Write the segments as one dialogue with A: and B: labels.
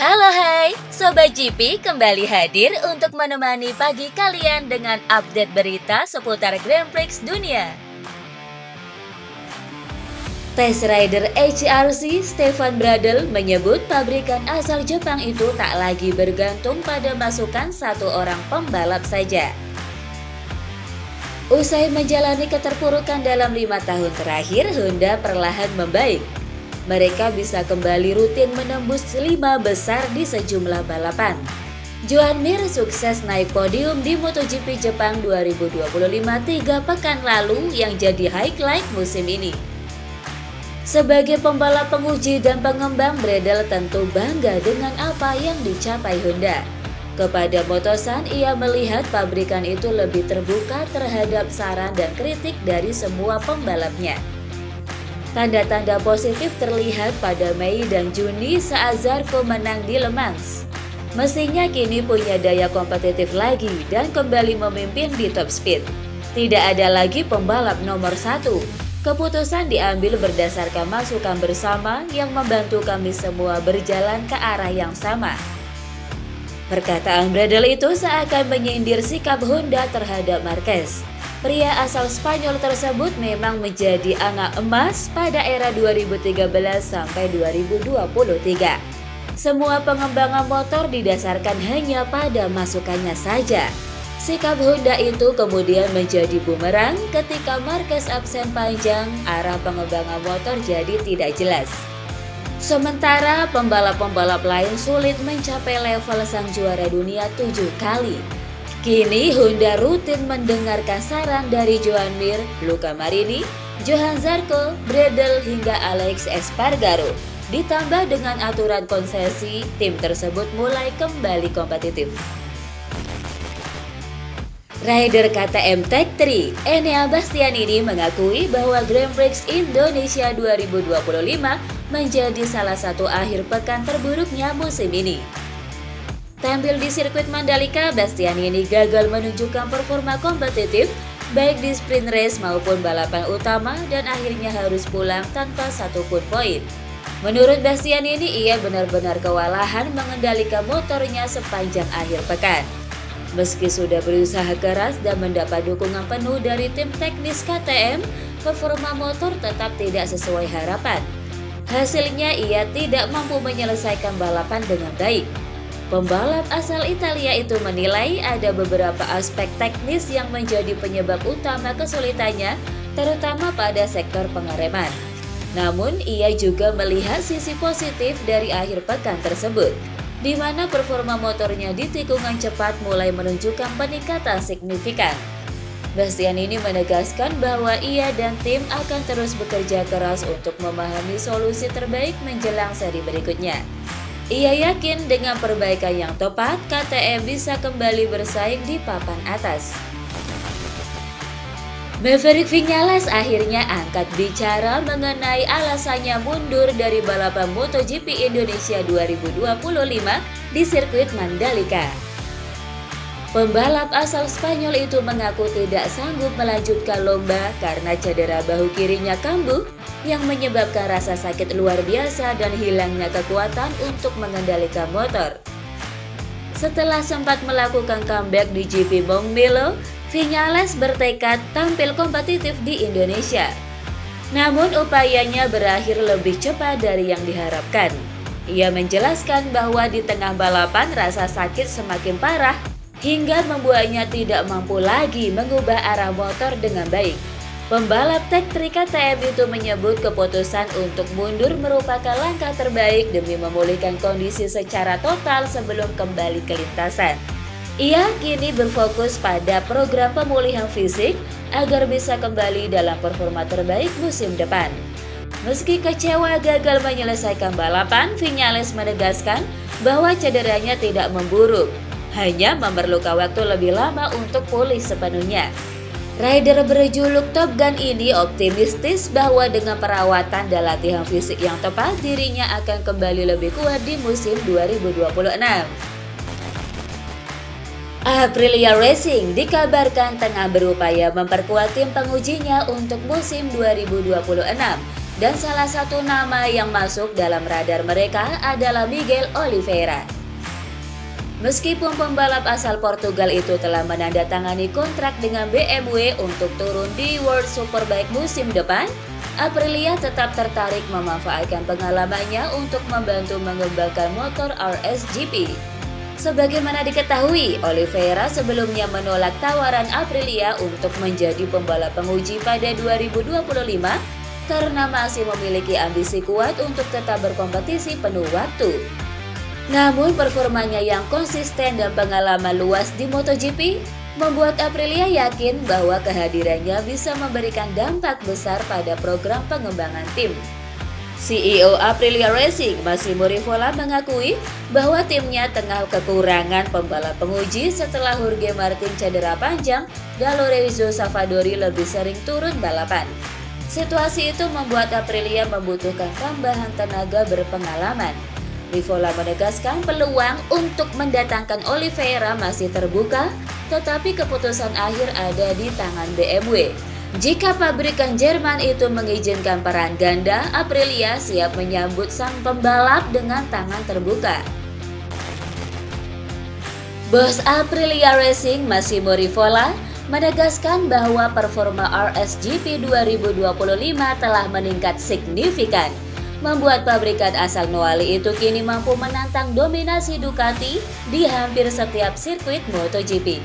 A: Halo hai, Sobat GP kembali hadir untuk menemani pagi kalian dengan update berita seputar Grand Prix dunia. Test rider HRC Stefan Bradl menyebut pabrikan asal Jepang itu tak lagi bergantung pada masukan satu orang pembalap saja. Usai menjalani keterpurukan dalam 5 tahun terakhir, Honda perlahan membaik. Mereka bisa kembali rutin menembus 5 besar di sejumlah balapan. Joan Mir sukses naik podium di MotoGP Jepang 2025 3 pekan lalu yang jadi highlight musim ini. Sebagai pembalap penguji dan pengembang, Bradl tentu bangga dengan apa yang dicapai Honda. Kepada Motosan, ia melihat pabrikan itu lebih terbuka terhadap saran dan kritik dari semua pembalapnya. Tanda-tanda positif terlihat pada Mei dan Juni saat Zarco menang di Le Mans. Mesinnya kini punya daya kompetitif lagi dan kembali memimpin di top speed. Tidak ada lagi pembalap nomor 1. Keputusan diambil berdasarkan masukan bersama yang membantu kami semua berjalan ke arah yang sama. Perkataan Bradl itu seakan menyindir sikap Honda terhadap Marquez. Pria asal Spanyol tersebut memang menjadi anak emas pada era 2013 sampai 2023. Semua pengembangan motor didasarkan hanya pada masukannya saja. Sikap Honda itu kemudian menjadi bumerang ketika Marquez absen panjang, arah pengembangan motor jadi tidak jelas. Sementara pembalap-pembalap lain sulit mencapai level sang juara dunia 7 kali. Kini Honda rutin mendengarkan saran dari Joan Mir, Luca Marini, Johann Zarco, Bradl hingga Alex Espargaro. Ditambah dengan aturan konsesi, tim tersebut mulai kembali kompetitif. Rider KTM Tech3, Enea Bastianini mengakui bahwa Grand Prix Indonesia 2025 menjadi salah satu akhir pekan terburuknya musim ini. Tampil di sirkuit Mandalika, Bastianini gagal menunjukkan performa kompetitif baik di sprint race maupun balapan utama dan akhirnya harus pulang tanpa satupun poin. Menurut Bastianini, ia benar-benar kewalahan mengendalikan motornya sepanjang akhir pekan. Meski sudah berusaha keras dan mendapat dukungan penuh dari tim teknis KTM, performa motor tetap tidak sesuai harapan. Hasilnya ia tidak mampu menyelesaikan balapan dengan baik. Pembalap asal Italia itu menilai ada beberapa aspek teknis yang menjadi penyebab utama kesulitannya, terutama pada sektor pengereman. Namun, ia juga melihat sisi positif dari akhir pekan tersebut, di mana performa motornya di tikungan cepat mulai menunjukkan peningkatan signifikan. Bastianini menegaskan bahwa ia dan tim akan terus bekerja keras untuk memahami solusi terbaik menjelang seri berikutnya. Ia yakin dengan perbaikan yang tepat, KTM bisa kembali bersaing di papan atas. Maverick Viñales akhirnya angkat bicara mengenai alasannya mundur dari balapan MotoGP Indonesia 2025 di sirkuit Mandalika. Pembalap asal Spanyol itu mengaku tidak sanggup melanjutkan lomba karena cedera bahu kirinya kambuh yang menyebabkan rasa sakit luar biasa dan hilangnya kekuatan untuk mengendalikan motor. Setelah sempat melakukan comeback di GP Montmeló, Viñales bertekad tampil kompetitif di Indonesia. Namun upayanya berakhir lebih cepat dari yang diharapkan. Ia menjelaskan bahwa di tengah balapan rasa sakit semakin parah hingga membuatnya tidak mampu lagi mengubah arah motor dengan baik. Pembalap Tech3 KTM itu menyebut keputusan untuk mundur merupakan langkah terbaik demi memulihkan kondisi secara total sebelum kembali ke lintasan. Ia kini berfokus pada program pemulihan fisik agar bisa kembali dalam performa terbaik musim depan. Meski kecewa gagal menyelesaikan balapan, Viñales menegaskan bahwa cederanya tidak memburuk, hanya memerlukan waktu lebih lama untuk pulih sepenuhnya. Rider berjuluk Top Gun ini optimistis bahwa dengan perawatan dan latihan fisik yang tepat, dirinya akan kembali lebih kuat di musim 2026. Aprilia Racing dikabarkan tengah berupaya memperkuat tim pengujinya untuk musim 2026 Dan salah satu nama yang masuk dalam radar mereka adalah Miguel Oliveira. Meskipun pembalap asal Portugal itu telah menandatangani kontrak dengan BMW untuk turun di World Superbike musim depan, Aprilia tetap tertarik memanfaatkan pengalamannya untuk membantu mengembangkan motor RSGP. Sebagaimana diketahui, Oliveira sebelumnya menolak tawaran Aprilia untuk menjadi pembalap penguji pada 2025 karena masih memiliki ambisi kuat untuk tetap berkompetisi penuh waktu. Namun performanya yang konsisten dan pengalaman luas di MotoGP membuat Aprilia yakin bahwa kehadirannya bisa memberikan dampak besar pada program pengembangan tim. CEO Aprilia Racing, Massimo Rivola, mengakui bahwa timnya tengah kekurangan pembalap penguji setelah Jorge Martin cedera panjang dan Lorenzo Savadori lebih sering turun balapan. Situasi itu membuat Aprilia membutuhkan tambahan tenaga berpengalaman. Rivola menegaskan peluang untuk mendatangkan Oliveira masih terbuka, tetapi keputusan akhir ada di tangan BMW. Jika pabrikan Jerman itu mengizinkan peran ganda, Aprilia siap menyambut sang pembalap dengan tangan terbuka. Bos Aprilia Racing, Massimo Rivola, menegaskan bahwa performa RSGP 2025 telah meningkat signifikan, membuat pabrikan asal Noali itu kini mampu menantang dominasi Ducati di hampir setiap sirkuit MotoGP.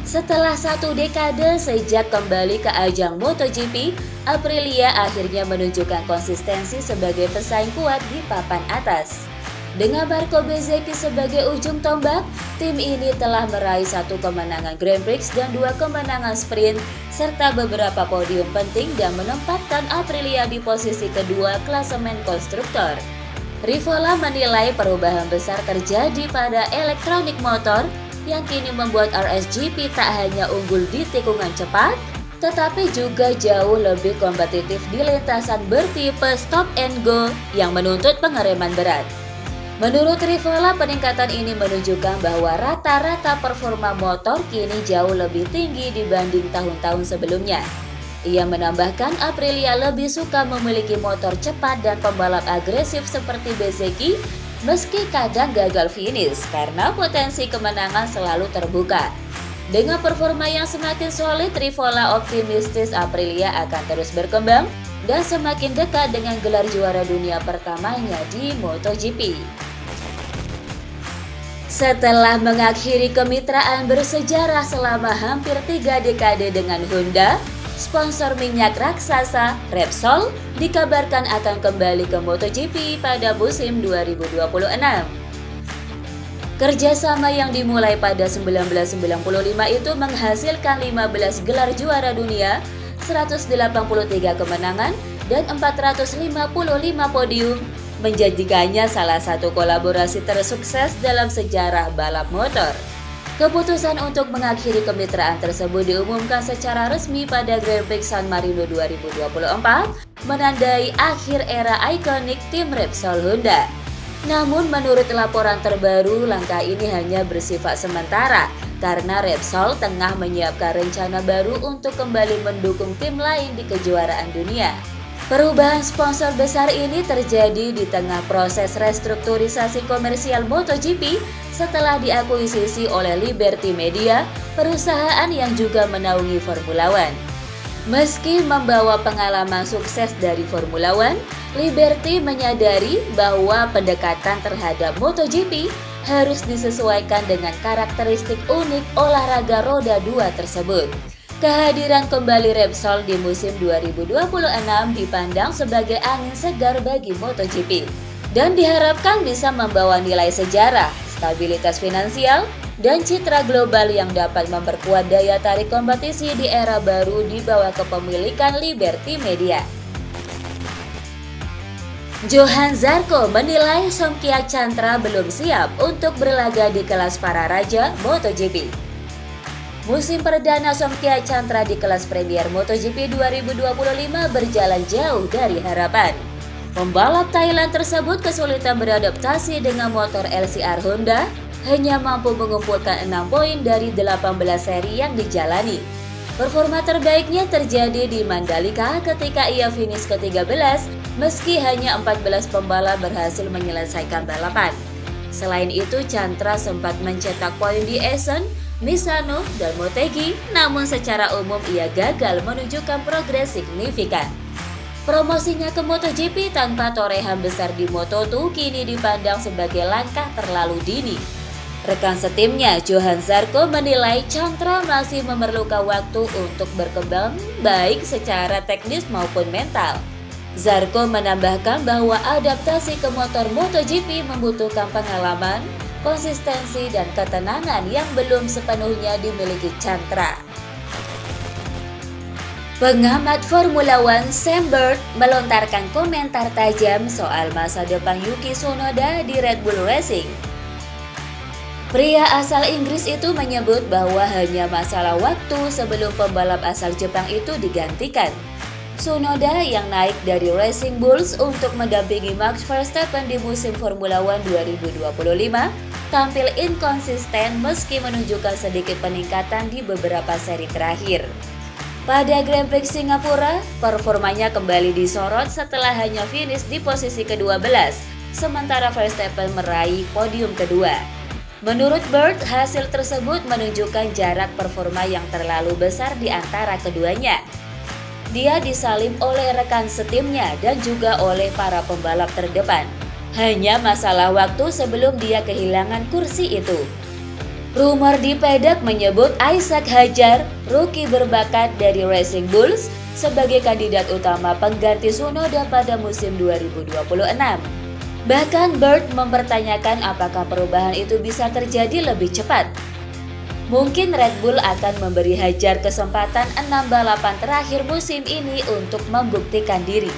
A: Setelah 1 dekade sejak kembali ke ajang MotoGP, Aprilia akhirnya menunjukkan konsistensi sebagai pesaing kuat di papan atas. Dengan Marco Bezzecchi sebagai ujung tombak, tim ini telah meraih 1 kemenangan Grand Prix dan 2 kemenangan sprint, serta beberapa podium penting dan menempatkan Aprilia di posisi kedua klasemen konstruktor. Rivola menilai perubahan besar terjadi pada elektronik motor yang kini membuat RSGP tak hanya unggul di tikungan cepat, tetapi juga jauh lebih kompetitif di lintasan bertipe stop and go yang menuntut pengereman berat. Menurut Rivola, peningkatan ini menunjukkan bahwa rata-rata performa motor kini jauh lebih tinggi dibanding tahun-tahun sebelumnya. Ia menambahkan Aprilia lebih suka memiliki motor cepat dan pembalap agresif seperti Bezzecchi, meski kadang gagal finish karena potensi kemenangan selalu terbuka. Dengan performa yang semakin solid, Rivola optimistis Aprilia akan terus berkembang dan semakin dekat dengan gelar juara dunia pertamanya di MotoGP. Setelah mengakhiri kemitraan bersejarah selama hampir 3 dekade dengan Honda, sponsor minyak raksasa Repsol dikabarkan akan kembali ke MotoGP pada musim 2026. Kerjasama yang dimulai pada 1995 itu menghasilkan 15 gelar juara dunia, 183 kemenangan, dan 455 podium, menjadikannya salah satu kolaborasi tersukses dalam sejarah balap motor. Keputusan untuk mengakhiri kemitraan tersebut diumumkan secara resmi pada Grand Prix San Marino 2024, menandai akhir era ikonik tim Repsol Honda. Namun menurut laporan terbaru, langkah ini hanya bersifat sementara karena Repsol tengah menyiapkan rencana baru untuk kembali mendukung tim lain di kejuaraan dunia. Perubahan sponsor besar ini terjadi di tengah proses restrukturisasi komersial MotoGP setelah diakuisisi oleh Liberty Media, perusahaan yang juga menaungi Formula One. Meski membawa pengalaman sukses dari Formula One, Liberty menyadari bahwa pendekatan terhadap MotoGP harus disesuaikan dengan karakteristik unik olahraga roda 2 tersebut. Kehadiran kembali Repsol di musim 2026 dipandang sebagai angin segar bagi MotoGP dan diharapkan bisa membawa nilai sejarah, stabilitas finansial, dan citra global yang dapat memperkuat daya tarik kompetisi di era baru di bawah kepemilikan Liberty Media. Johan Zarco menilai Somkya Chantra belum siap untuk berlaga di kelas para raja MotoGP. Musim perdana Somkya Chantra di kelas Premier MotoGP 2025 berjalan jauh dari harapan. Pembalap Thailand tersebut kesulitan beradaptasi dengan motor LCR Honda, hanya mampu mengumpulkan 6 poin dari 18 seri yang dijalani. Performa terbaiknya terjadi di Mandalika ketika ia finish ke-13 meski hanya 14 pembalap berhasil menyelesaikan balapan. Selain itu, Chandra sempat mencetak poin di Essen, Misano, dan Motegi, namun secara umum ia gagal menunjukkan progres signifikan. Promosinya ke MotoGP tanpa torehan besar di Moto2 kini dipandang sebagai langkah terlalu dini. Rekan setimnya, Johan Zarco, menilai Chandra masih memerlukan waktu untuk berkembang baik secara teknis maupun mental. Zarco menambahkan bahwa adaptasi ke motor MotoGP membutuhkan pengalaman, konsistensi, dan ketenangan yang belum sepenuhnya dimiliki Chandra. Pengamat Formula One Sam Bird melontarkan komentar tajam soal masa depan Yuki Tsunoda di Red Bull Racing. Pria asal Inggris itu menyebut bahwa hanya masalah waktu sebelum pembalap asal Jepang itu digantikan. Tsunoda yang naik dari Racing Bulls untuk mendampingi Max Verstappen di musim Formula One 2025 tampil inkonsisten meski menunjukkan sedikit peningkatan di beberapa seri terakhir. Pada Grand Prix Singapura, performanya kembali disorot setelah hanya finish di posisi ke-12, sementara Verstappen meraih podium kedua. Menurut Bird, hasil tersebut menunjukkan jarak performa yang terlalu besar di antara keduanya. Dia disalib oleh rekan setimnya dan juga oleh para pembalap terdepan. Hanya masalah waktu sebelum dia kehilangan kursi itu. Rumor di paddock menyebut Isaac Hadjar, rookie berbakat dari Racing Bulls, sebagai kandidat utama pengganti Tsunoda pada musim 2026. Bahkan Bird mempertanyakan apakah perubahan itu bisa terjadi lebih cepat. Mungkin Red Bull akan memberi Hadjar kesempatan 6 balapan terakhir musim ini untuk membuktikan diri.